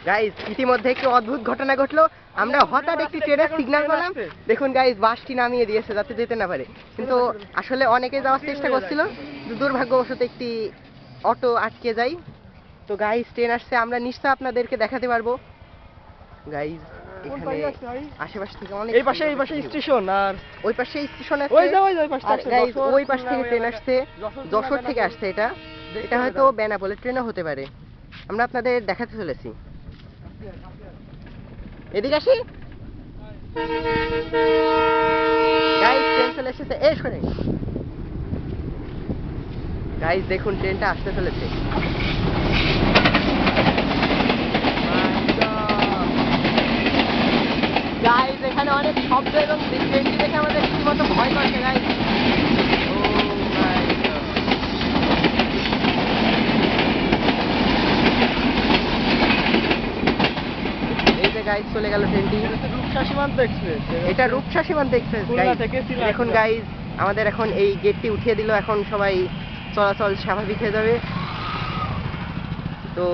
Guys ইতিমধ্যে একটি অদ্ভুত ঘটনা ঘটলো। আমরা হঠাৎ একটি ট্রেনের সিগন্যাল পেলাম। দেখুন গাইজ বাসটি নামিয়ে দিয়েছে যাতে যেতে না পারে, কিন্তু আসলে অনেকে যাওয়ার চেষ্টা করছিল, দুর্ভাগ্যবশত একটি অটো আটকে যায়। তো গাইজ ট্রেন আসছে, আমরা নিশ্চয় আপনাদেরকে দেখাতে পারবো। গাইজ এখানে আশেপাশ থেকে অনেক, এই পাশে স্টেশন, আর ওই পাশে স্টেশন আছে। ওই পাশটা আর গাইজ ওই পাশ থেকে ট্রেন আসছে, যশোর থেকে আসছে। এটা হয়তো বেনাপোলের ট্রেনও হতে পারে। আমরা আপনাদের দেখাতে চলেছি। এদিকে আসি গাইজ, ট্রেন চলে এসেছে। এই শোনে গাইজ, দেখুন ট্রেনটা আসতে চলেছে। গাইজ এখানে অনেক শব্দ এবং ট্রেনটি দেখে আমাদের রীতিমতো ভয় করছে গাইজ। এই যে গাইজ চলে গেল ট্রেনটি। রূপসা সীমান্ত এক্সপ্রেস, এটা রূপসা সীমান্ত এক্সপ্রেস। খুলনা থেকে সিলেট। দেখুন গাইজ আমাদের এখন এই গেটটি উঠিয়ে দিল, এখন সবাই চলাচল স্বাভাবিক হয়ে যাবে। তো